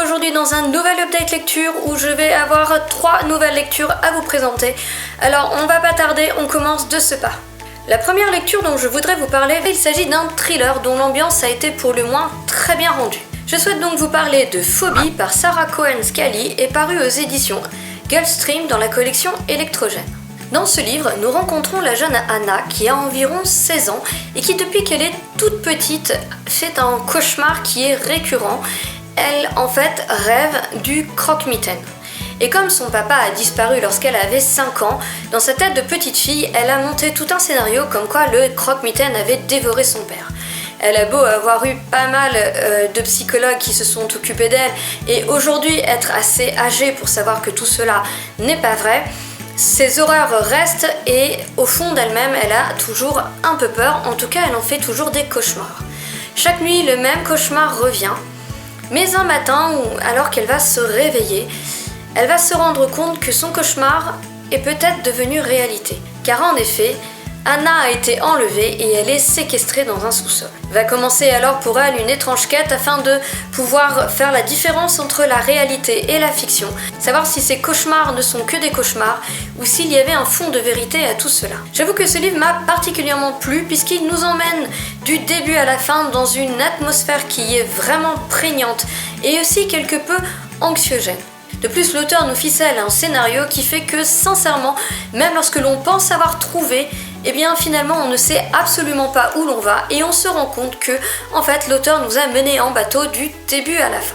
aujourd'hui dans un nouvel update lecture où je vais avoir 3 nouvelles lectures à vous présenter. Alors on va pas tarder, on commence de ce pas. La première lecture dont je voudrais vous parler, il s'agit d'un thriller dont l'ambiance a été pour le moins très bien rendue. Je souhaite donc vous parler de Phobie par Sarah Cohen Scully et paru aux éditions Gulfstream dans la collection Électrogène. Dans ce livre, nous rencontrons la jeune Anna qui a environ 16 ans et qui depuis qu'elle est toute petite fait un cauchemar qui est récurrent. Elle en fait rêve du croque-mitaine. Et comme son papa a disparu lorsqu'elle avait 5 ans, dans sa tête de petite fille, elle a monté tout un scénario comme quoi le croque-mitaine avait dévoré son père. Elle a beau avoir eu pas mal de psychologues qui se sont occupés d'elle et aujourd'hui être assez âgée pour savoir que tout cela n'est pas vrai, ces horreurs restent et au fond d'elle-même, elle a toujours un peu peur, en tout cas elle en fait toujours des cauchemars. Chaque nuit, le même cauchemar revient, mais un matin, alors qu'elle va se réveiller, elle va se rendre compte que son cauchemar est peut-être devenu réalité. Car en effet, Anna a été enlevée et elle est séquestrée dans un sous-sol. Va commencer alors pour elle une étrange quête afin de pouvoir faire la différence entre la réalité et la fiction, savoir si ces cauchemars ne sont que des cauchemars ou s'il y avait un fond de vérité à tout cela. J'avoue que ce livre m'a particulièrement plu puisqu'il nous emmène du début à la fin dans une atmosphère qui est vraiment prégnante et aussi quelque peu anxiogène. De plus, l'auteur nous ficelle un scénario qui fait que, sincèrement, même lorsque l'on pense avoir trouvé, eh bien finalement on ne sait absolument pas où l'on va et on se rend compte que, en fait, l'auteur nous a menés en bateau du début à la fin.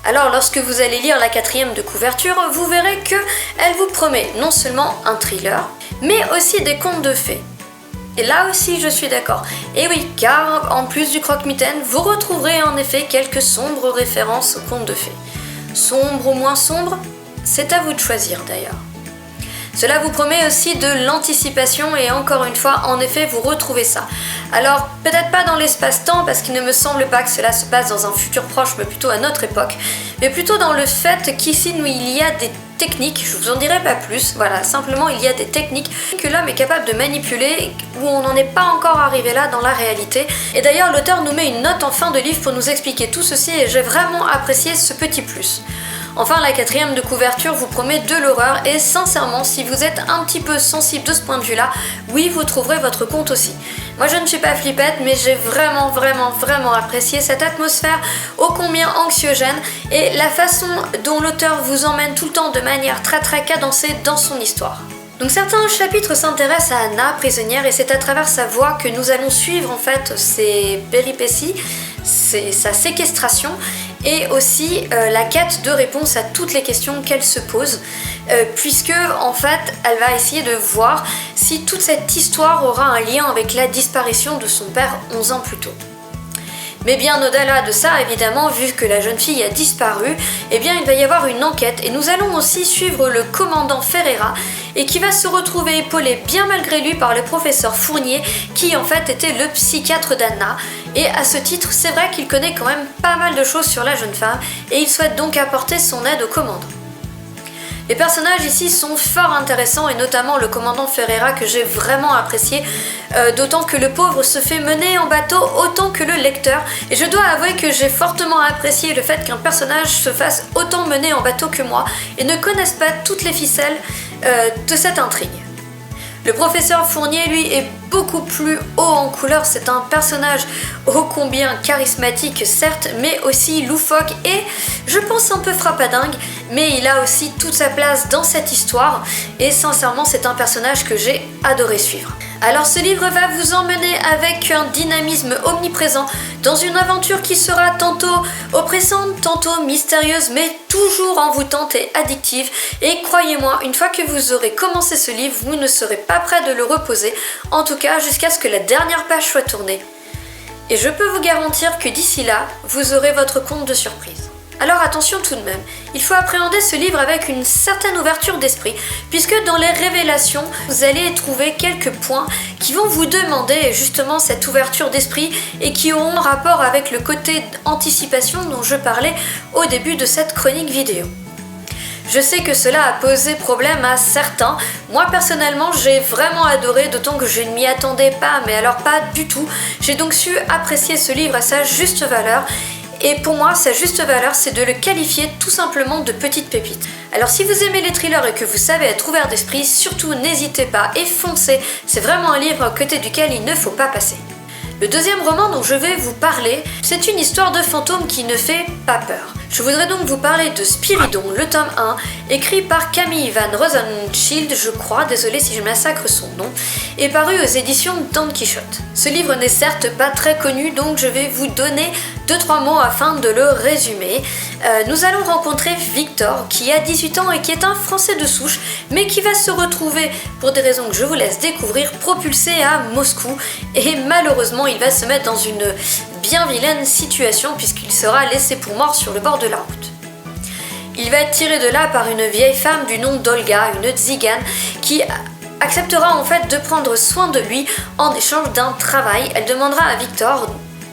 Alors lorsque vous allez lire la 4e de couverture, vous verrez que elle vous promet non seulement un thriller, mais aussi des contes de fées. Et là aussi je suis d'accord. Et oui, car en plus du croque-mitaine, vous retrouverez en effet quelques sombres références aux contes de fées. Sombre ou moins sombre, c'est à vous de choisir d'ailleurs. Cela vous promet aussi de l'anticipation et encore une fois, en effet, vous retrouvez ça. Alors, peut-être pas dans l'espace-temps parce qu'il ne me semble pas que cela se passe dans un futur proche, mais plutôt à notre époque, mais plutôt dans le fait qu'ici, il y a des techniques, je vous en dirai pas plus, voilà, simplement il y a des techniques que l'homme est capable de manipuler où on n'en est pas encore arrivé là dans la réalité. Et d'ailleurs, l'auteur nous met une note en fin de livre pour nous expliquer tout ceci et j'ai vraiment apprécié ce petit plus. Enfin, la 4e de couverture vous promet de l'horreur et sincèrement, si vous êtes un petit peu sensible de ce point de vue-là, oui, vous trouverez votre compte aussi. Moi, je ne suis pas flippette, mais j'ai vraiment apprécié cette atmosphère ô combien anxiogène et la façon dont l'auteur vous emmène tout le temps de manière très cadencée dans son histoire. Donc certains chapitres s'intéressent à Anna, prisonnière, et c'est à travers sa voix que nous allons suivre en fait ses péripéties, sa séquestration et aussi la quête de réponse à toutes les questions qu'elle se pose, puisque en fait elle va essayer de voir si toute cette histoire aura un lien avec la disparition de son père 11 ans plus tôt. Mais bien au-delà de ça, évidemment, vu que la jeune fille a disparu, eh bien il va y avoir une enquête et nous allons aussi suivre le commandant Ferreira et qui va se retrouver épaulé bien malgré lui par le professeur Fournier qui en fait était le psychiatre d'Anna. Et à ce titre, c'est vrai qu'il connaît quand même pas mal de choses sur la jeune femme et il souhaite donc apporter son aide au commandant. Les personnages ici sont fort intéressants et notamment le commandant Ferreira que j'ai vraiment apprécié, d'autant que le pauvre se fait mener en bateau autant que le lecteur et je dois avouer que j'ai fortement apprécié le fait qu'un personnage se fasse autant mener en bateau que moi et ne connaisse pas toutes les ficelles de cette intrigue. Le professeur Fournier, lui, est beaucoup plus haut en couleur. C'est un personnage ô combien charismatique, certes, mais aussi loufoque et, je pense, un peu frappadingue. Mais il a aussi toute sa place dans cette histoire et sincèrement, c'est un personnage que j'ai adoré suivre. Alors ce livre va vous emmener avec un dynamisme omniprésent dans une aventure qui sera tantôt oppressante, tantôt mystérieuse, mais toujours envoûtante et addictive. Et croyez-moi, une fois que vous aurez commencé ce livre, vous ne serez pas prêt de le reposer, en tout cas jusqu'à ce que la dernière page soit tournée. Et je peux vous garantir que d'ici là, vous aurez votre compte de surprise. Alors attention tout de même, il faut appréhender ce livre avec une certaine ouverture d'esprit, puisque dans les révélations, vous allez trouver quelques points qui vont vous demander justement cette ouverture d'esprit et qui auront rapport avec le côté anticipation dont je parlais au début de cette chronique vidéo. Je sais que cela a posé problème à certains. Moi personnellement j'ai vraiment adoré, d'autant que je ne m'y attendais pas, mais alors pas du tout. J'ai donc su apprécier ce livre à sa juste valeur. et pour moi sa juste valeur c'est de le qualifier tout simplement de petite pépite. Alors si vous aimez les thrillers et que vous savez être ouvert d'esprit, surtout n'hésitez pas et foncez, c'est vraiment un livre à côté duquel il ne faut pas passer. Le deuxième roman dont je vais vous parler, c'est une histoire de fantôme qui ne fait pas peur. Je voudrais donc vous parler de Spiridon, le tome 1, écrit par Camille Van Rosenschild, je crois, désolé si je massacre son nom, et paru aux éditions Don Quichotte. Ce livre n'est certes pas très connu, donc je vais vous donner 2-3 mots afin de le résumer. Nous allons rencontrer Victor, qui a 18 ans et qui est un Français de souche, mais qui va se retrouver, pour des raisons que je vous laisse découvrir, propulsé à Moscou, et malheureusement il va se mettre dans une bien vilaine situation puisqu'il sera laissé pour mort sur le bord de la route. Il va être tiré de là par une vieille femme du nom d'Olga, une tzigane, qui acceptera en fait de prendre soin de lui en échange d'un travail. Elle demandera à Victor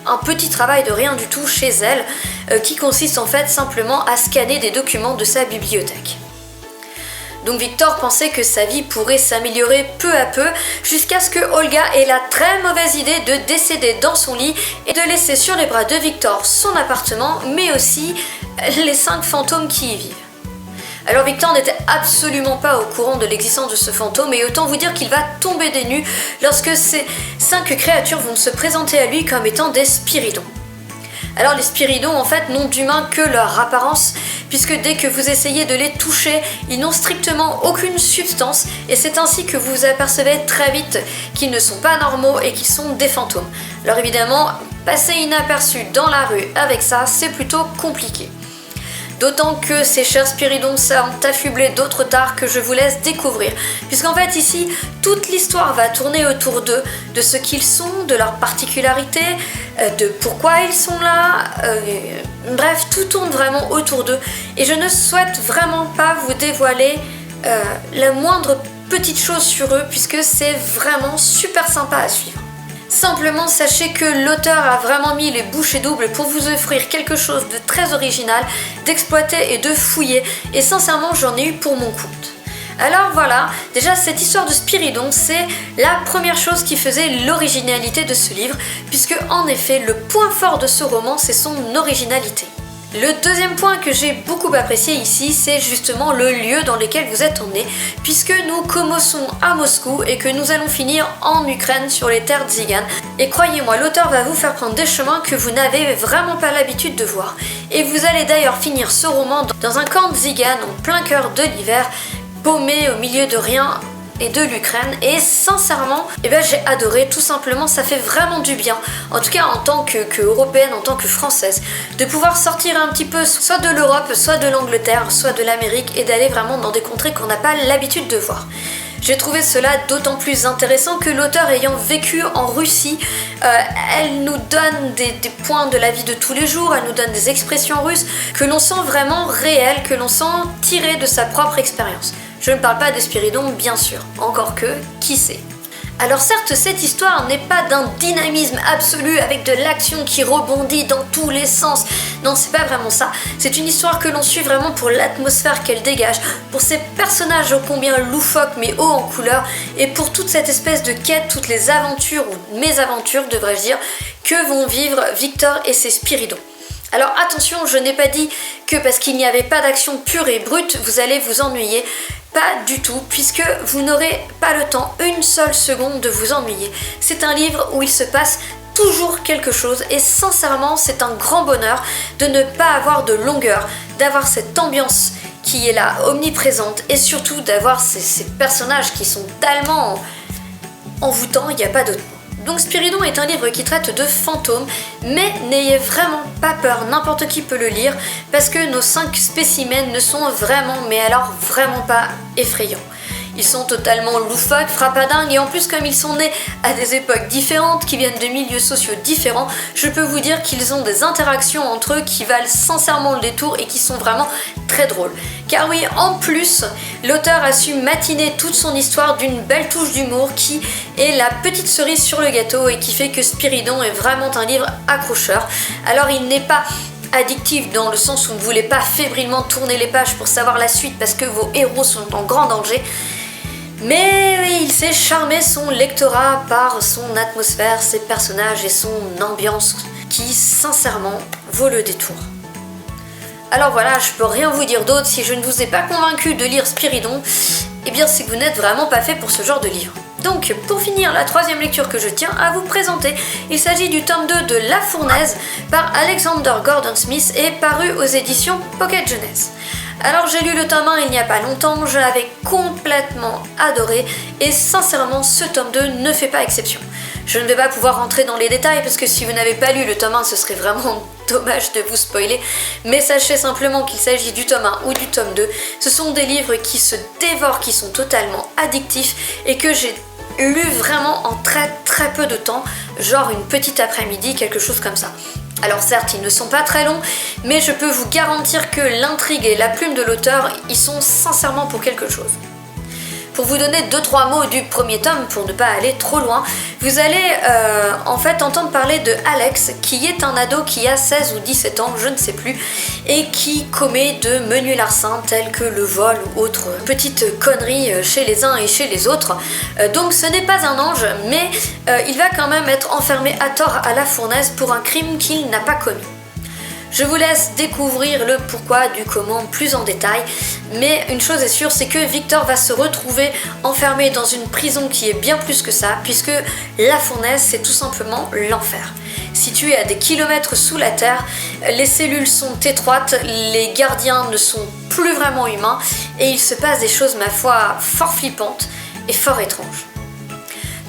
un petit travail de rien du tout chez elle, qui consiste en fait simplement à scanner des documents de sa bibliothèque. Donc Victor pensait que sa vie pourrait s'améliorer peu à peu jusqu'à ce que Olga ait la très mauvaise idée de décéder dans son lit et de laisser sur les bras de Victor son appartement, mais aussi les 5 fantômes qui y vivent. Alors Victor n'était absolument pas au courant de l'existence de ce fantôme et autant vous dire qu'il va tomber des nues lorsque ces 5 créatures vont se présenter à lui comme étant des spiridons. Alors les spiridons en fait n'ont d'humain que leur apparence, puisque dès que vous essayez de les toucher, ils n'ont strictement aucune substance et c'est ainsi que vous apercevez très vite qu'ils ne sont pas normaux et qu'ils sont des fantômes. Alors évidemment, passer inaperçu dans la rue avec ça, c'est plutôt compliqué. D'autant que ces chers spiridons sont affublés d'autres dards que je vous laisse découvrir. Puisqu'en fait ici, toute l'histoire va tourner autour d'eux, de ce qu'ils sont, de leurs particularités, de pourquoi ils sont là, bref, tout tourne vraiment autour d'eux. Et je ne souhaite vraiment pas vous dévoiler la moindre petite chose sur eux, puisque c'est vraiment super sympa à suivre. Simplement sachez que l'auteur a vraiment mis les bouchées doubles pour vous offrir quelque chose de très original, d'exploiter et de fouiller, et sincèrement j'en ai eu pour mon compte. Alors voilà, déjà cette histoire de Spiridon, c'est la première chose qui faisait l'originalité de ce livre, puisque en effet le point fort de ce roman c'est son originalité. Le deuxième point que j'ai beaucoup apprécié ici, c'est justement le lieu dans lequel vous êtes emmenés, puisque nous commençons à Moscou et que nous allons finir en Ukraine sur les terres tziganes. Et croyez-moi, l'auteur va vous faire prendre des chemins que vous n'avez vraiment pas l'habitude de voir. Et vous allez d'ailleurs finir ce roman dans un camp tzigane en plein cœur de l'hiver, paumé au milieu de rien et de l'Ukraine, et sincèrement j'ai adoré, tout simplement ça fait vraiment du bien, en tout cas en tant que européenne, en tant que française, de pouvoir sortir un petit peu soit de l'Europe, soit de l'Angleterre, soit de l'Amérique et d'aller vraiment dans des contrées qu'on n'a pas l'habitude de voir. J'ai trouvé cela d'autant plus intéressant que l'auteur ayant vécu en Russie, elle nous donne des points de la vie de tous les jours, elle nous donne des expressions russes que l'on sent vraiment réelles, que l'on sent tirées de sa propre expérience. Je ne parle pas des spiridons, bien sûr, encore que, qui sait. Alors certes, cette histoire n'est pas d'un dynamisme absolu avec de l'action qui rebondit dans tous les sens. Non, c'est pas vraiment ça. C'est une histoire que l'on suit vraiment pour l'atmosphère qu'elle dégage, pour ses personnages ô combien loufoques mais hauts en couleur, et pour toute cette espèce de quête, toutes les aventures, ou mésaventures devrais-je dire, que vont vivre Victor et ses spiridons. Alors attention, je n'ai pas dit que parce qu'il n'y avait pas d'action pure et brute, vous allez vous ennuyer. Pas du tout, puisque vous n'aurez pas le temps, une seule seconde, de vous ennuyer. C'est un livre où il se passe toujours quelque chose et sincèrement, c'est un grand bonheur de ne pas avoir de longueur, d'avoir cette ambiance qui est là, omniprésente, et surtout d'avoir ces personnages qui sont tellement envoûtants, il n'y a pas d'autre mot. Donc Spiridon est un livre qui traite de fantômes, mais n'ayez vraiment pas peur, n'importe qui peut le lire, parce que nos 5 spécimens ne sont vraiment, mais alors vraiment pas effrayants. Ils sont totalement loufoques, frappadingues, et en plus comme ils sont nés à des époques différentes, qui viennent de milieux sociaux différents, je peux vous dire qu'ils ont des interactions entre eux qui valent sincèrement le détour et qui sont vraiment très drôles. Car oui, en plus, l'auteur a su matiner toute son histoire d'une belle touche d'humour qui est la petite cerise sur le gâteau et qui fait que Spiridon est vraiment un livre accrocheur. Alors il n'est pas addictif dans le sens où vous ne voulez pas fébrilement tourner les pages pour savoir la suite parce que vos héros sont en grand danger. Mais oui, il sait charmer son lectorat par son atmosphère, ses personnages et son ambiance qui, sincèrement, vaut le détour. Alors voilà, je peux rien vous dire d'autre. Si je ne vous ai pas convaincu de lire Spyridon, eh bien c'est que vous n'êtes vraiment pas fait pour ce genre de livre. Donc pour finir, la troisième lecture que je tiens à vous présenter, il s'agit du tome 2 de La Fournaise par Alexander Gordon Smith et paru aux éditions Pocket Jeunesse. Alors j'ai lu le tome 1 il n'y a pas longtemps, je l'avais complètement adoré et sincèrement ce tome 2 ne fait pas exception. Je ne vais pas pouvoir rentrer dans les détails parce que si vous n'avez pas lu le tome 1 ce serait vraiment dommage de vous spoiler, mais sachez simplement qu'il s'agit du tome 1 ou du tome 2. Ce sont des livres qui se dévorent, qui sont totalement addictifs et que j'ai lu vraiment en très peu de temps, genre une petite après-midi, quelque chose comme ça. Alors certes, ils ne sont pas très longs, mais je peux vous garantir que l'intrigue et la plume de l'auteur y sont sincèrement pour quelque chose. Pour vous donner 2-3 mots du premier tome, pour ne pas aller trop loin, vous allez en fait entendre parler de Alex, qui est un ado qui a 16 ou 17 ans, je ne sais plus, et qui commet de menus larcins tels que le vol ou autres petites conneries chez les uns et chez les autres. Donc ce n'est pas un ange, mais il va quand même être enfermé à tort à la fournaise pour un crime qu'il n'a pas commis. Je vous laisse découvrir le pourquoi du comment plus en détail, mais une chose est sûre, c'est que Victor va se retrouver enfermé dans une prison qui est bien plus que ça, puisque la fournaise c'est tout simplement l'enfer. Situé à des kilomètres sous la terre, les cellules sont étroites, les gardiens ne sont plus vraiment humains, et il se passe des choses, ma foi, fort flippantes et fort étranges.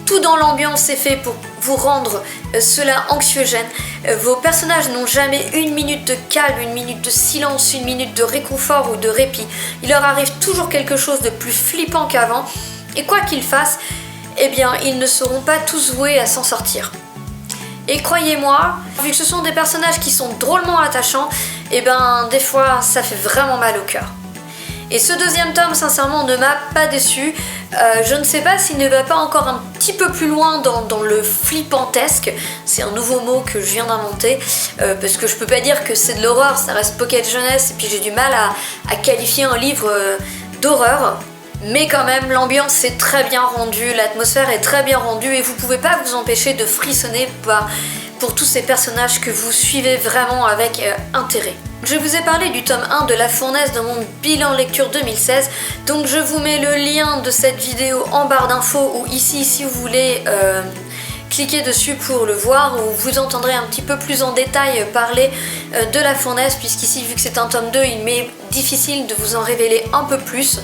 Tout dans l'ambiance est fait pour vous rendre cela anxiogène. Vos personnages n'ont jamais une minute de calme, une minute de silence, une minute de réconfort ou de répit. Il leur arrive toujours quelque chose de plus flippant qu'avant. Et quoi qu'ils fassent, eh bien, ils ne seront pas tous voués à s'en sortir. Et croyez-moi, vu que ce sont des personnages qui sont drôlement attachants, eh ben, des fois, ça fait vraiment mal au cœur. Et ce deuxième tome, sincèrement, ne m'a pas déçu. Je ne sais pas s'il ne va pas encore un petit peu plus loin dans le flippantesque. C'est un nouveau mot que je viens d'inventer, parce que je peux pas dire que c'est de l'horreur, ça reste Pocket Jeunesse, et puis j'ai du mal à qualifier un livre d'horreur. Mais quand même, l'ambiance est très bien rendue, l'atmosphère est très bien rendue, et vous pouvez pas vous empêcher de frissonner pour tous ces personnages que vous suivez vraiment avec intérêt. Je vous ai parlé du tome 1 de La Fournaise dans mon bilan lecture 2016, donc je vous mets le lien de cette vidéo en barre d'infos ou ici si vous voulez cliquez dessus pour le voir, où vous entendrez un petit peu plus en détail parler de La Fournaise, puisqu'ici vu que c'est un tome 2 il m'est difficile de vous en révéler un peu plus.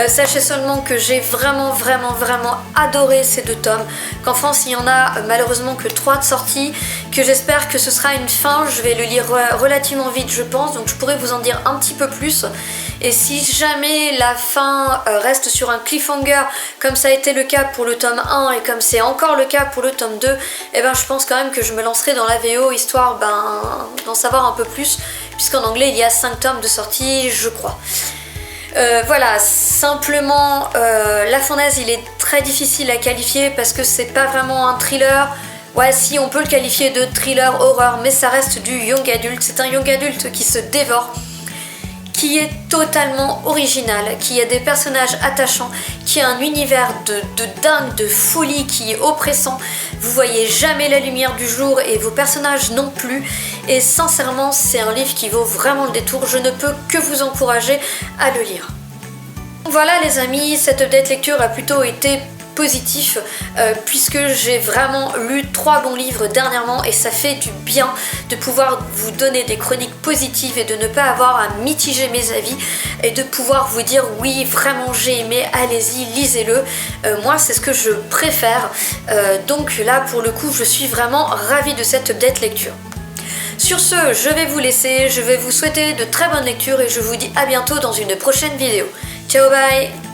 Sachez seulement que j'ai vraiment adoré ces deux tomes, qu'en France il y en a malheureusement que 3 de sortie, que j'espère que ce sera une fin. Je vais le lire relativement vite je pense, donc je pourrais vous en dire un petit peu plus. Et si jamais la fin reste sur un cliffhanger, comme ça a été le cas pour le tome 1 et comme c'est encore le cas pour le tome 2, eh ben je pense quand même que je me lancerai dans la VO histoire d'en savoir un peu plus, puisqu'en anglais il y a 5 tomes de sortie je crois. Voilà, simplement La Fournaise il est très difficile à qualifier parce que c'est pas vraiment un thriller. Ouais, si on peut le qualifier de thriller horreur, mais ça reste du young adult. C'est un young adulte qui se dévore, qui est totalement original, qui a des personnages attachants, qui a un univers de dingue, de folie, qui est oppressant. Vous voyez jamais la lumière du jour et vos personnages non plus. Et sincèrement, c'est un livre qui vaut vraiment le détour. Je ne peux que vous encourager à le lire. Voilà les amis, cette update lecture a plutôt été positif puisque j'ai vraiment lu 3 bons livres dernièrement et ça fait du bien de pouvoir vous donner des chroniques positives et de ne pas avoir à mitiger mes avis et de pouvoir vous dire oui vraiment j'ai aimé, allez-y lisez-le. Moi c'est ce que je préfère, donc là pour le coup je suis vraiment ravie de cette update lecture. Sur ce, je vais vous laisser, je vais vous souhaiter de très bonnes lectures et je vous dis à bientôt dans une prochaine vidéo. Ciao, bye!